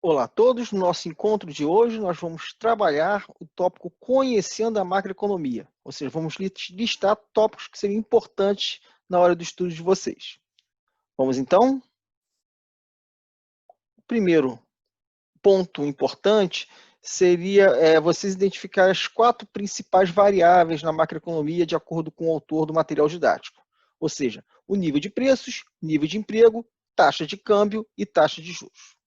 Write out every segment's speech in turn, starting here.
Olá a todos, no nosso encontro de hoje nós vamos trabalhar o tópico conhecendo a macroeconomia, ou seja, vamos listar tópicos que seriam importantes na hora do estudo de vocês. Vamos então? O primeiro ponto importante seria vocês identificar as 4 principais variáveis na macroeconomia de acordo com o autor do material didático, ou seja, o nível de preços, nível de emprego, taxa de câmbio e taxa de juros.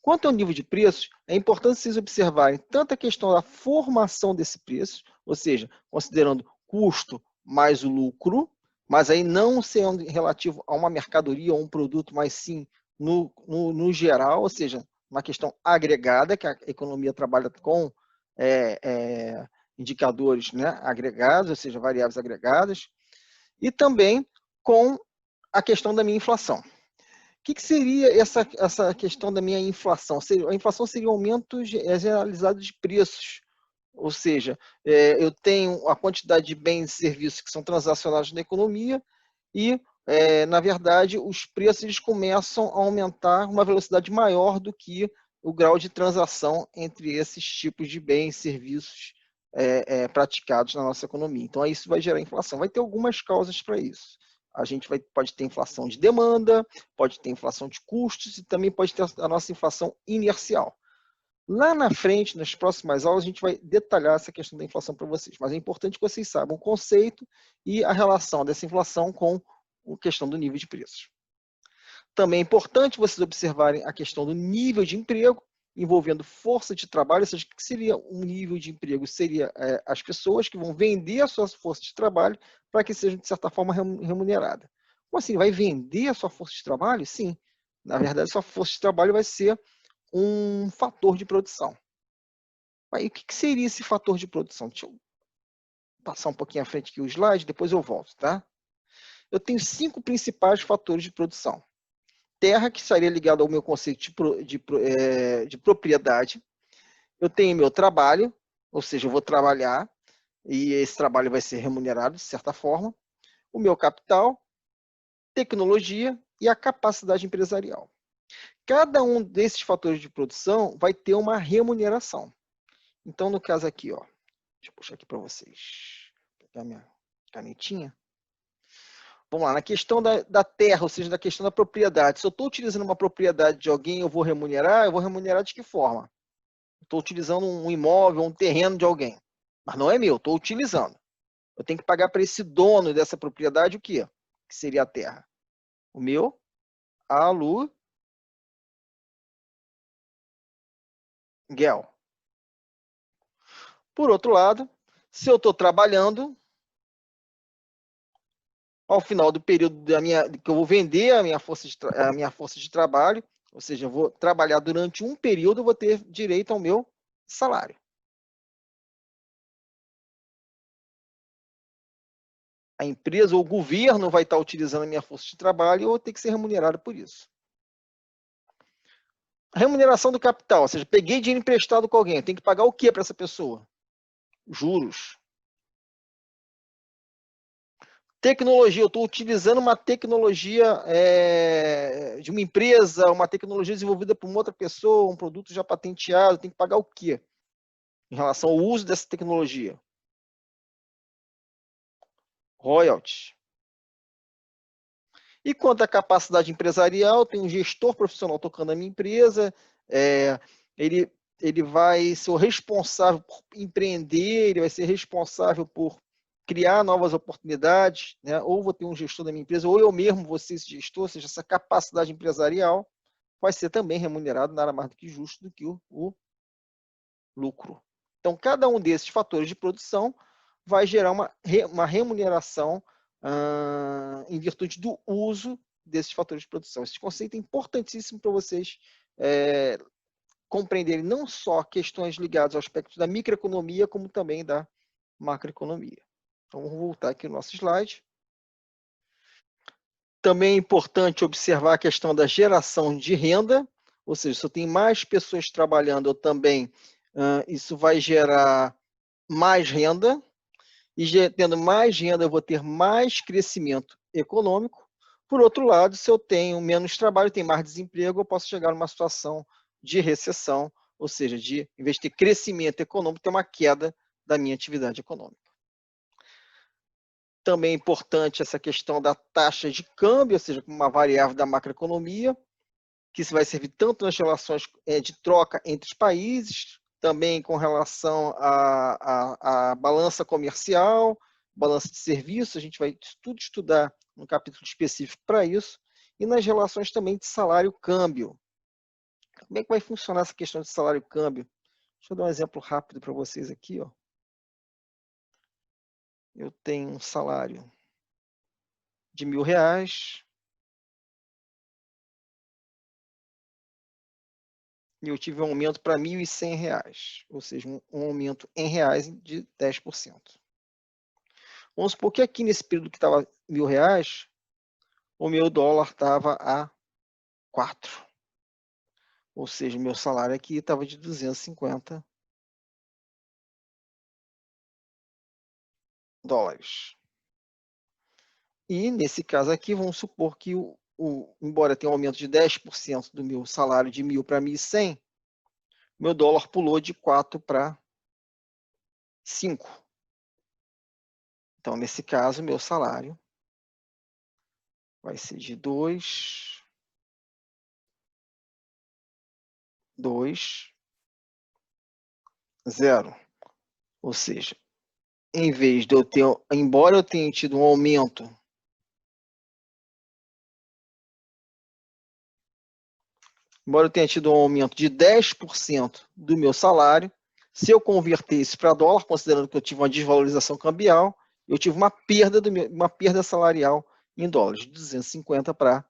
Quanto ao nível de preços, é importante vocês observarem tanto a questão da formação desse preço, ou seja, considerando custo mais o lucro, mas aí não sendo relativo a uma mercadoria ou um produto, mas sim no geral, ou seja, uma questão agregada, que a economia trabalha com indicadores, né, agregados, ou seja, variáveis agregadas, e também com a questão da minha inflação. O que seria essa questão da minha inflação? A inflação seria um aumento generalizado de preços, ou seja, eu tenho a quantidade de bens e serviços que são transacionados na economia e, na verdade, os preços eles começam a aumentar uma velocidade maior do que o grau de transação entre esses tipos de bens e serviços praticados na nossa economia. Então, isso vai gerar inflação. Vai ter algumas causas para isso. A gente pode ter inflação de demanda, pode ter inflação de custos e também pode ter a nossa inflação inercial. Lá na frente, nas próximas aulas, a gente vai detalhar essa questão da inflação para vocês, mas é importante que vocês saibam o conceito e a relação dessa inflação com a questão do nível de preços. Também é importante vocês observarem a questão do nível de emprego, envolvendo força de trabalho, ou seja, o que seria um nível de emprego? Seria as pessoas que vão vender a sua força de trabalho para que sejam, de certa forma, remuneradas. Como assim? Vai vender a sua força de trabalho? Sim. Na verdade, sua força de trabalho vai ser um fator de produção. Aí, o que seria esse fator de produção? Deixa eu passar um pouquinho à frente aqui o slide, depois eu volto, tá? Eu tenho 5 principais fatores de produção. Terra, que estaria ligado ao meu conceito de propriedade. Eu tenho meu trabalho, ou seja, eu vou trabalhar e esse trabalho vai ser remunerado de certa forma. O meu capital, tecnologia e a capacidade empresarial. Cada um desses fatores de produção vai ter uma remuneração. Então, no caso aqui, ó, deixa eu puxar aqui para vocês. Vou pegar minha canetinha. Vamos lá, na questão da terra, ou seja, da questão da propriedade. Se eu estou utilizando uma propriedade de alguém, eu vou remunerar de que forma? Estou utilizando um imóvel, um terreno de alguém. Mas não é meu, estou utilizando. Eu tenho que pagar para esse dono dessa propriedade o quê? Que seria a terra? O meu aluguel. Por outro lado, se eu estou trabalhando, ao final do período que eu vou vender a minha força de trabalho, ou seja, eu vou trabalhar durante um período, eu vou ter direito ao meu salário. A empresa ou o governo vai estar utilizando a minha força de trabalho e eu vou ter que ser remunerado por isso. A remuneração do capital, ou seja, peguei dinheiro emprestado com alguém, eu tenho que pagar o que para essa pessoa? Juros. Tecnologia, eu estou utilizando uma tecnologia de uma empresa, uma tecnologia desenvolvida por uma outra pessoa, um produto já patenteado, tem que pagar o quê em relação ao uso dessa tecnologia? Royalties. E quanto à capacidade empresarial, tem um gestor profissional tocando a minha empresa, ele vai ser o responsável por empreender, ele vai ser responsável por criar novas oportunidades, né? Ou vou ter um gestor da minha empresa, ou eu mesmo vou ser esse gestor, ou seja, essa capacidade empresarial vai ser também remunerado, nada mais do que justo do que o lucro. Então, cada um desses fatores de produção vai gerar uma remuneração em virtude do uso desses fatores de produção. Esse conceito é importantíssimo para vocês compreenderem não só questões ligadas ao aspecto da microeconomia, como também da macroeconomia. Então, vamos voltar aqui no nosso slide. Também é importante observar a questão da geração de renda, ou seja, se eu tenho mais pessoas trabalhando, eu também, isso vai gerar mais renda, e tendo mais renda, eu vou ter mais crescimento econômico. Por outro lado, se eu tenho menos trabalho, tenho mais desemprego, eu posso chegar numa situação de recessão, ou seja, em vez de ter crescimento econômico, ter uma queda da minha atividade econômica. Também é importante essa questão da taxa de câmbio, ou seja, como uma variável da macroeconomia, que isso vai servir tanto nas relações de troca entre os países, também com relação à balança comercial, balança de serviços, a gente vai tudo estudar um capítulo específico para isso, e nas relações também de salário-câmbio. Como é que vai funcionar essa questão de salário-câmbio? Deixa eu dar um exemplo rápido para vocês aqui. Ó. Eu tenho um salário de R$1.000 e eu tive um aumento para R$1.100, ou seja, um aumento em reais de 10%. Vamos supor que aqui nesse período que estava R$1.000, o meu dólar estava a 4. Ou seja, meu salário aqui estava de 250 dólares. E nesse caso aqui, vamos supor que, embora tenha um aumento de 10% do meu salário de 1.000 para 1.100, meu dólar pulou de 4 para 5. Então, nesse caso, meu salário vai ser de 2, 0. Ou seja, em vez de eu ter, embora eu tenha tido um aumento de 10% do meu salário, se eu converter isso para dólar, considerando que eu tive uma desvalorização cambial, eu tive uma perda salarial em dólares, de 250 para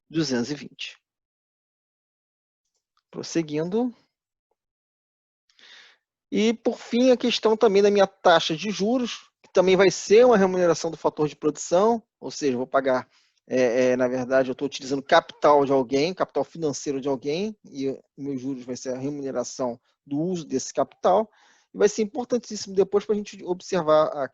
220. Prosseguindo. E, por fim, a questão também da minha taxa de juros, que também vai ser uma remuneração do fator de produção, ou seja, eu vou pagar, na verdade, eu estou utilizando capital de alguém, capital financeiro de alguém, e meus juros vai ser a remuneração do uso desse capital, e vai ser importantíssimo depois para a gente observar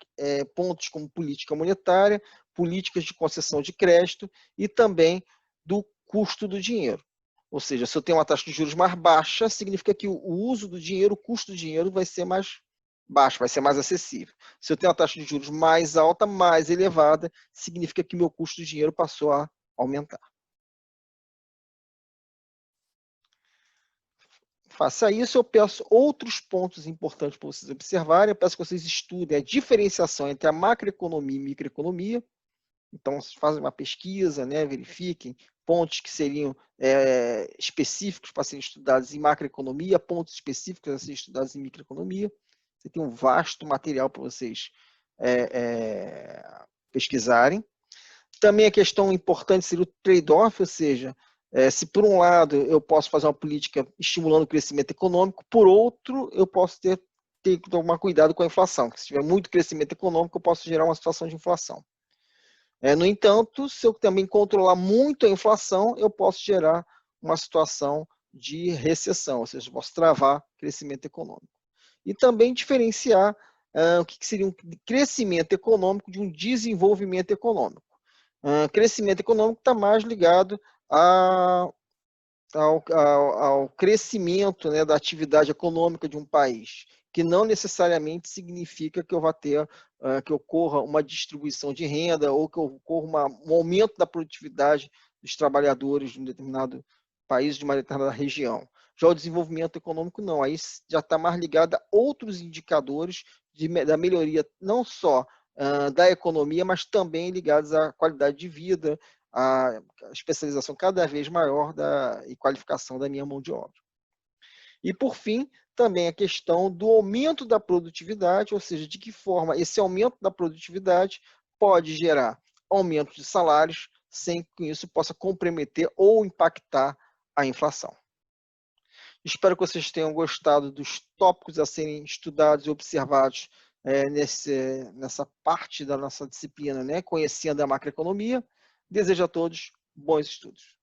pontos como política monetária, políticas de concessão de crédito e também do custo do dinheiro. Ou seja, se eu tenho uma taxa de juros mais baixa, significa que o uso do dinheiro, o custo do dinheiro vai ser mais baixo, vai ser mais acessível. Se eu tenho uma taxa de juros mais alta, mais elevada, significa que meu custo de dinheiro passou a aumentar. Face a isso, eu peço outros pontos importantes para vocês observarem. Eu peço que vocês estudem a diferenciação entre a macroeconomia e microeconomia. Então, vocês fazem uma pesquisa, né, verifiquem pontos que seriam específicos para serem estudados em macroeconomia, pontos específicos a serem estudados em microeconomia. Você tem um vasto material para vocês pesquisarem. Também a questão importante seria o trade-off, ou seja, se por um lado eu posso fazer uma política estimulando o crescimento econômico, por outro eu posso ter que tomar cuidado com a inflação, porque se tiver muito crescimento econômico eu posso gerar uma situação de inflação. No entanto, se eu também controlar muito a inflação, eu posso gerar uma situação de recessão, ou seja, eu posso travar o crescimento econômico. E também diferenciar o que seria um crescimento econômico de um desenvolvimento econômico. Crescimento econômico está mais ligado ao crescimento, né, da atividade econômica de um país, que não necessariamente significa que eu vá ter, que ocorra uma distribuição de renda ou que ocorra um aumento da produtividade dos trabalhadores de um determinado país, de uma determinada região. Já o desenvolvimento econômico não, aí já está mais ligado a outros indicadores da melhoria não só da economia, mas também ligados à qualidade de vida, a especialização cada vez maior e qualificação da minha mão de obra. E, por fim, também a questão do aumento da produtividade, ou seja, de que forma esse aumento da produtividade pode gerar aumento de salários, sem que isso possa comprometer ou impactar a inflação. Espero que vocês tenham gostado dos tópicos a serem estudados e observados nessa parte da nossa disciplina, né? Conhecendo a macroeconomia. Desejo a todos bons estudos.